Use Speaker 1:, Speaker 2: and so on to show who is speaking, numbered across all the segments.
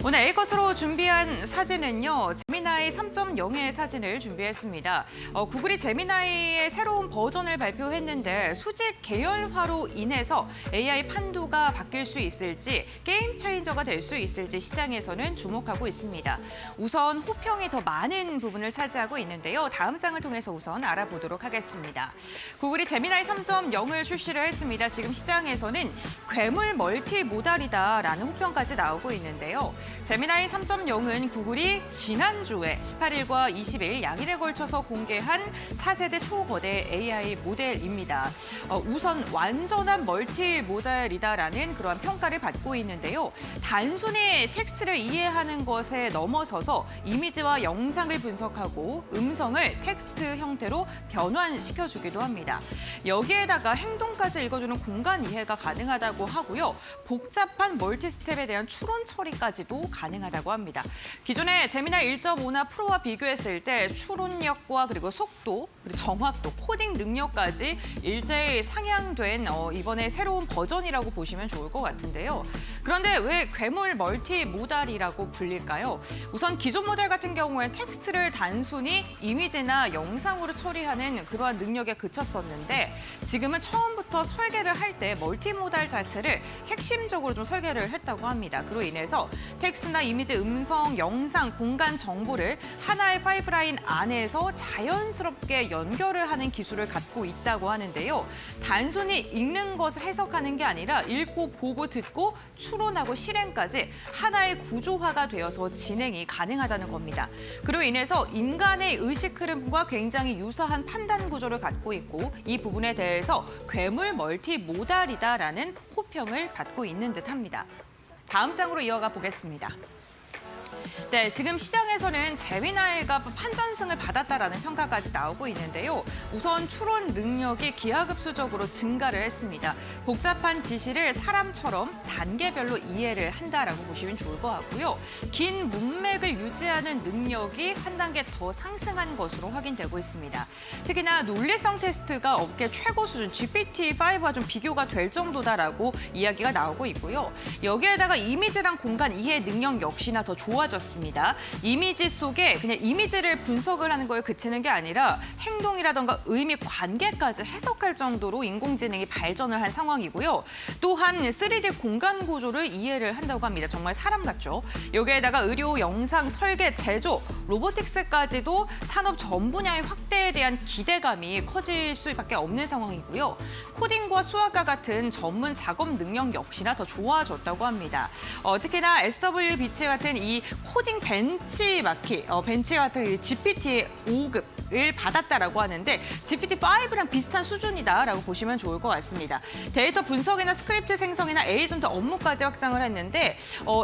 Speaker 1: 오늘 A컷으로 준비한 사진은요, 제미나이 3.0의 사진을 준비했습니다. 구글이 제미나이의 새로운 버전을 발표했는데 수직 계열화로 인해서 AI 판도가 바뀔 수 있을지, 게임 체인저가 될 수 있을지 시장에서는 주목하고 있습니다. 우선 호평이 더 많은 부분을 차지하고 있는데요. 다음 장을 통해서 우선 알아보도록 하겠습니다. 구글이 제미나이 3.0을 출시를 했습니다. 지금 시장에서는 괴물 멀티모달이다라는 호평까지 나오고 있는데요. 제미나이 3.0은 구글이 지난주에 18일과 20일 양일에 걸쳐서 공개한 차세대 초거대 AI 모델입니다. 우선 완전한 멀티모달이다라는 그러한 평가를 받고 있는데요. 단순히 텍스트를 이해하는 것에 넘어서서 이미지와 영상을 분석하고 음성을 텍스트 형태로 변환시켜주기도 합니다. 여기에다가 행동까지 읽어주는 공간 이해가 가능하다고 하고요. 복잡한 멀티스텝에 대한 추론 처리까지도 가능하다고 합니다. 기존의 제미나이 1.5나 프로와 비교했을 때 추론력과 그리고 속도, 그리고 정확도, 코딩 능력까지 일제히 상향된 이번에 새로운 버전이라고 보시면 좋을 것 같은데요. 그런데 왜 괴물 멀티모달이라고 불릴까요? 우선 기존 모델 같은 경우엔 텍스트를 단순히 이미지나 영상으로 처리하는 그러한 능력에 그쳤었는데 지금은 처음부터 설계를 할 때 멀티모달 자체를 핵심적으로 좀 설계를 했다고 합니다. 그로 인해서 텍스트나 이미지, 음성, 영상, 공간 정보를 하나의 파이프라인 안에서 자연스럽게 연결을 하는 기술을 갖고 있다고 하는데요. 단순히 읽는 것을 해석하는 게 아니라 읽고, 보고, 듣고, 추론하고 실행까지 하나의 구조화가 되어서 진행이 가능하다는 겁니다. 그로 인해서 인간의 의식 흐름과 굉장히 유사한 판단 구조를 갖고 있고 이 부분에 대해서 괴물 멀티모달이다라는 호평을 받고 있는 듯합니다. 다음 장으로 이어가 보겠습니다. 네, 지금 시장에서는 제미나이가 판단승을 받았다라는 평가까지 나오고 있는데요. 우선 추론 능력이 기하급수적으로 증가를 했습니다. 복잡한 지시를 사람처럼 단계별로 이해를 한다라고 보시면 좋을 것 같고요. 긴 문맥을 유지하는 능력이 한 단계 더 상승한 것으로 확인되고 있습니다. 특히나 논리성 테스트가 업계 최고 수준 GPT-5와 좀 비교가 될 정도다라고 이야기가 나오고 있고요. 여기에다가 이미지랑 공간 이해 능력 역시나 더 좋아졌습니다. 이미지 속에 그냥 이미지를 분석을 하는 거에 그치는 게 아니라 행동이라던가 의미, 관계까지 해석할 정도로 인공지능이 발전을 한 상황이고요. 또한 3D 공간 구조를 이해를 한다고 합니다. 정말 사람 같죠. 여기에다가 의료, 영상, 설계, 제조, 로보틱스까지도 산업 전 분야의 확대에 대한 기대감이 커질 수밖에 없는 상황이고요. 코딩과 수학과 같은 전문 작업 능력 역시나 더 좋아졌다고 합니다. 특히나 SWBC 같은 이 코딩 벤치마킹, 벤치 같은 GPT 5급을 받았다라고 하는데 GPT-5랑 비슷한 수준이다라고 보시면 좋을 것 같습니다. 데이터 분석이나 스크립트 생성이나 에이전트 업무까지 확장을 했는데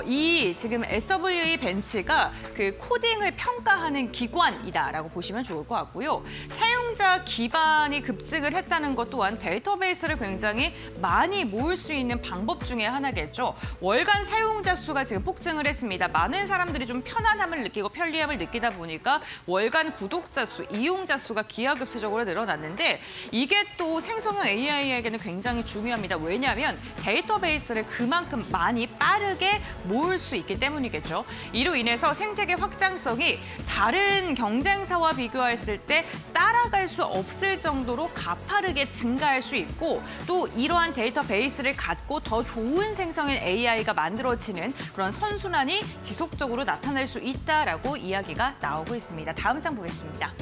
Speaker 1: 이 지금 SWE 벤치가 그 코딩을 평가하는 기관이다라고 보시면 좋을 것 같고요. 사용자 기반이 급증을 했다는 것 또한 데이터베이스를 굉장히 많이 모을 수 있는 방법 중에 하나겠죠. 월간 사용자 수가 지금 폭증을 했습니다. 많은 사람들이 좀 편안함을 느끼고 편리함을 느끼다 보니까 월간 구독자 수, 이용자 수가 기하급수적으로 늘어났는데 이게 또 생성형 AI에게는 굉장히 중요합니다. 왜냐하면 데이터베이스를 그만큼 많이 빠르게 모을 수 있기 때문이겠죠. 이로 인해서 생태계 확장성이 다른 경쟁사와 비교했을 때 따라갈 수 없을 정도로 가파르게 증가할 수 있고 또 이러한 데이터베이스를 갖고 더 좋은 생성형 AI가 만들어지는 그런 선순환이 지속적으로 나타날 수 있다라고 이야기가 나오고 있습니다. 다음 장 보겠습니다.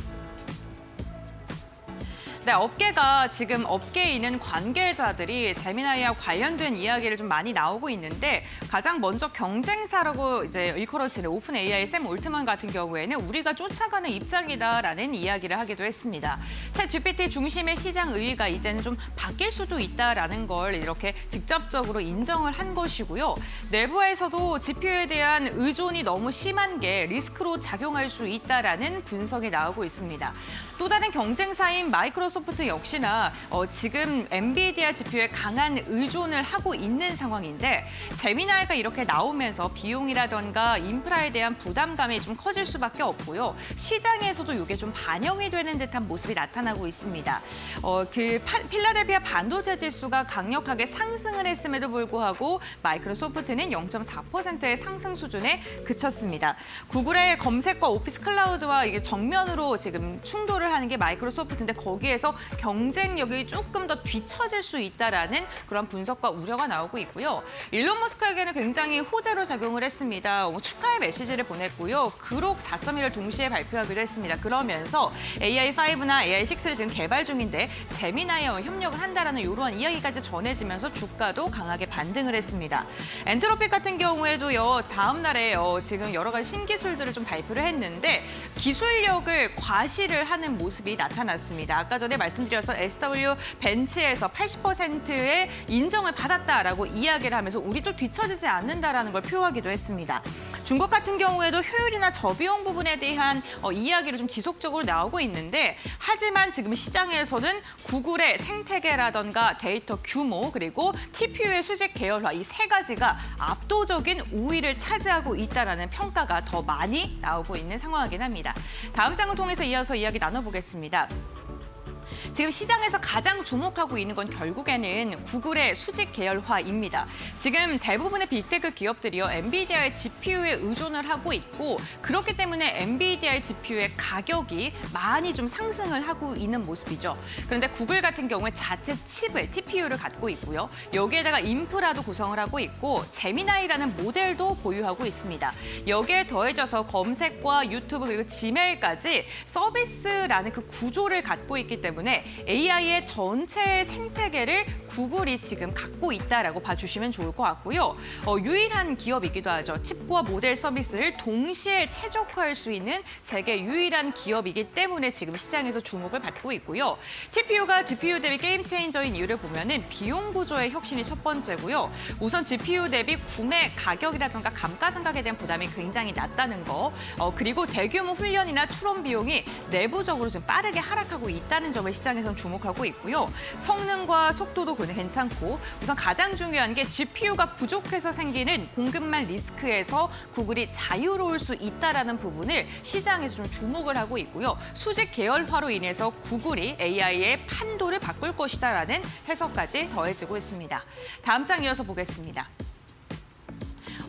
Speaker 1: 네, 업계가 지금 업계에 있는 관계자들이 제미나이와 관련된 이야기를 좀 많이 나오고 있는데 가장 먼저 경쟁사라고 이제 일컬어지는 오픈 AI 샘 올트먼 같은 경우에는 우리가 쫓아가는 입장이다라는 이야기를 하기도 했습니다. 챗 GPT 중심의 시장 의의가 이제는 좀 바뀔 수도 있다라는 걸 이렇게 직접적으로 인정을 한 것이고요. 내부에서도 GPU에 대한 의존이 너무 심한 게 리스크로 작용할 수 있다라는 분석이 나오고 있습니다. 또 다른 경쟁사인 마이크로소프트 마이크로소프트 역시나 지금 엔비디아 GPU에 강한 의존을 하고 있는 상황인데 제미나이가 이렇게 나오면서 비용이라던가 인프라에 대한 부담감이 좀 커질 수밖에 없고요. 시장에서도 이게 좀 반영이 되는 듯한 모습이 나타나고 있습니다. 필라델피아 반도체 지수가 강력하게 상승을 했음에도 불구하고 마이크로소프트는 0.4%의 상승 수준에 그쳤습니다. 구글의 검색과 오피스 클라우드와 이게 정면으로 지금 충돌을 하는 게 마이크로소프트인데 거기에서 경쟁력이 조금 더 뒤처질 수 있다라는 그런 분석과 우려가 나오고 있고요. 일론 머스크에게는 굉장히 호재로 작용을 했습니다. 축하의 메시지를 보냈고요. 그록 4.1을 동시에 발표하기도 했습니다. 그러면서 AI5나 AI6를 지금 개발 중인데 제미나이와 협력을 한다라는 이러한 이야기까지 전해지면서 주가도 강하게 반등을 했습니다. 엔트로픽 같은 경우에도요. 다음 날에 지금 여러 가지 신기술들을 좀 발표를 했는데 기술력을 과시를 하는 모습이 나타났습니다. 아까 전에 말씀드려서 SW 벤치에서 80%의 인정을 받았다라고 이야기를 하면서 우리도 뒤처지지 않는다라는 걸 표하기도 했습니다. 중국 같은 경우에도 효율이나 저비용 부분에 대한 이야기를 좀 지속적으로 나오고 있는데 하지만 지금 시장에서는 구글의 생태계라던가 데이터 규모 그리고 TPU의 수직 계열화 이 세 가지가 압도적인 우위를 차지하고 있다는 평가가 더 많이 나오고 있는 상황이긴 합니다. 다음 장을 통해서 이어서 이야기 나눠보겠습니다. 지금 시장에서 가장 주목하고 있는 건 결국에는 구글의 수직 계열화입니다. 지금 대부분의 빅테크 기업들이요. 엔비디아의 GPU에 의존을 하고 있고 그렇기 때문에 엔비디아의 GPU의 가격이 많이 좀 상승을 하고 있는 모습이죠. 그런데 구글 같은 경우에 자체 칩을, TPU를 갖고 있고요. 여기에다가 인프라도 구성을 하고 있고 제미나이라는 모델도 보유하고 있습니다. 여기에 더해져서 검색과 유튜브 그리고 지메일까지 서비스라는 그 구조를 갖고 있기 때문에 AI의 전체 생태계를 구글이 지금 갖고 있다라고 봐주시면 좋을 것 같고요. 유일한 기업이기도 하죠. 칩과 모델 서비스를 동시에 최적화할 수 있는 세계 유일한 기업이기 때문에 지금 시장에서 주목을 받고 있고요. TPU가 GPU 대비 게임 체인저인 이유를 보면은 비용 구조의 혁신이 첫 번째고요. 우선 GPU 대비 구매 가격이라든가 감가상각에 대한 부담이 굉장히 낮다는 거. 그리고 대규모 훈련이나 추론 비용이 내부적으로 좀 빠르게 하락하고 있다는 점을 시장에서는 주목하고 있고요. 성능과 속도도 괜찮고 우선 가장 중요한 게 GPU가 부족해서 생기는 공급망 리스크에서 구글이 자유로울 수 있다는 부분을 시장에서 좀 주목을 하고 있고요. 수직 계열화로 인해서 구글이 AI의 판도를 바꿀 것이다라는 해석까지 더해지고 있습니다. 다음 장 이어서 보겠습니다.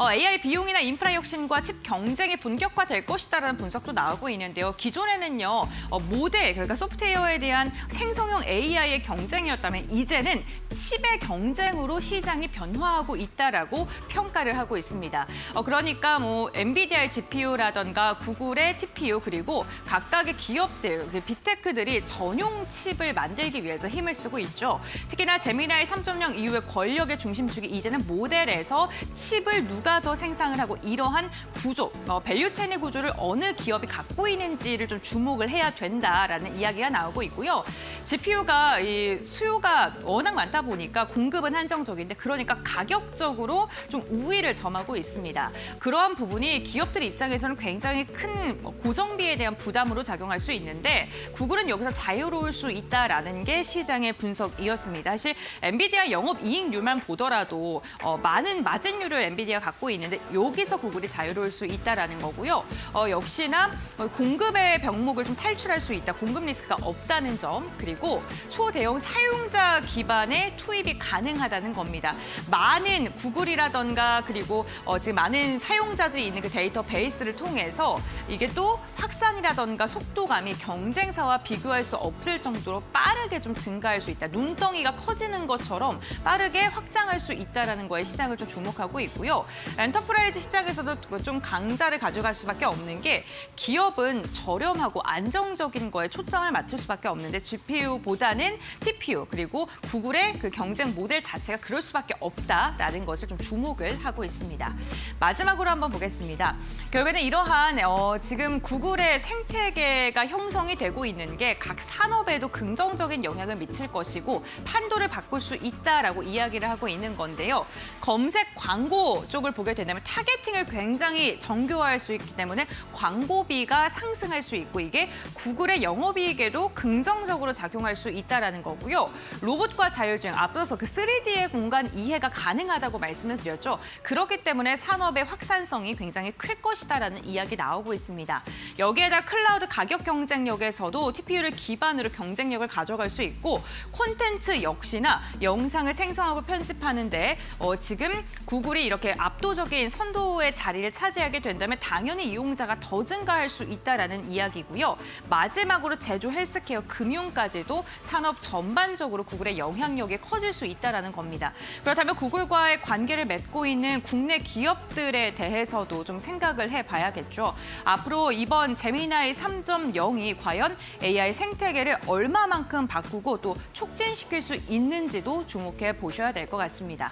Speaker 1: AI 비용이나 인프라 혁신과 칩 경쟁이 본격화될 것이다라는 분석도 나오고 있는데요. 기존에는요, 모델, 그러니까 소프트웨어에 대한 생성형 AI의 경쟁이었다면 이제는 칩의 경쟁으로 시장이 변화하고 있다라고 평가를 하고 있습니다. 그러니까 엔비디아의 GPU라던가 구글의 TPU 그리고 각각의 기업들, 빅테크들이 전용 칩을 만들기 위해서 힘을 쓰고 있죠. 특히나 제미나이 3.0 이후의 권력의 중심축이 이제는 모델에서 칩을 누가 더 생산을 하고 이러한 구조, 밸류체인의 구조를 어느 기업이 갖고 있는지를 좀 주목을 해야 된다라는 이야기가 나오고 있고요. GPU가 수요가 워낙 많다 보니까 공급은 한정적인데 그러니까 가격적으로 좀 우위를 점하고 있습니다. 그러한 부분이 기업들 입장에서는 굉장히 큰 고정비에 대한 부담으로 작용할 수 있는데 구글은 여기서 자유로울 수 있다라는 게 시장의 분석이었습니다. 사실 엔비디아 영업이익률만 보더라도 많은 마진율을 엔비디아가 갖고 있는데 여기서 구글이 자유로울 수 있다라는 거고요. 역시나 공급의 병목을 좀 탈출할 수 있다. 공급 리스크가 없다는 점. 그리고 초대형 사용자 기반의 투입이 가능하다는 겁니다. 많은 구글이라던가 그리고 지금 많은 사용자들이 있는 그 데이터 베이스를 통해서 이게 또 확산이라던가 속도감이 경쟁사와 비교할 수 없을 정도로 빠르게 좀 증가할 수 있다. 눈덩이가 커지는 것처럼 빠르게 확장할 수 있다는 거에 시장을 좀 주목하고 있고요. 엔터프라이즈 시장에서도 좀 강자를 가져갈 수밖에 없는 게 기업은 저렴하고 안정적인 거에 초점을 맞출 수밖에 없는데 GPU보다는 TPU 그리고 구글의 그 경쟁 모델 자체가 그럴 수밖에 없다라는 것을 좀 주목을 하고 있습니다. 마지막으로 한번 보겠습니다. 결국에는 이러한 지금 구글의 생태계가 형성이 되고 있는 게 각 산업에도 긍정적인 영향을 미칠 것이고 판도를 바꿀 수 있다라고 이야기를 하고 있는 건데요. 검색 광고 쪽을 보게 된다면 타겟팅을 굉장히 정교화할 수 있기 때문에 광고비가 상승할 수 있고 이게 구글의 영업이익에도 긍정적으로 작용할 수 있다라는 거고요. 로봇과 자율주행 앞서서 그 3D의 공간 이해가 가능하다고 말씀을 드렸죠. 그렇기 때문에 산업의 확산성이 굉장히 클 것이다라는 이야기 나오고 있습니다. 여기에다 클라우드 가격 경쟁력에서도 TPU를 기반으로 경쟁력을 가져갈 수 있고 콘텐츠 역시나 영상을 생성하고 편집하는데 지금 구글이 이렇게 압도적인 선도의 자리를 차지하게 된다면 당연히 이용자가 더 증가할 수 있다라는 이야기고요. 마지막으로 제조, 헬스케어, 금융까지도 산업 전반적으로 구글의 영향력이 커질 수 있다라는 겁니다. 그렇다면 구글과의 관계를 맺고 있는 국내 기업들에 대해서도 좀 생각을 해봐야겠죠. 앞으로 이번 제미나이 3.0이 과연 AI 생태계를 얼마만큼 바꾸고 또 촉진시킬 수 있는지도 주목해 보셔야 될 것 같습니다.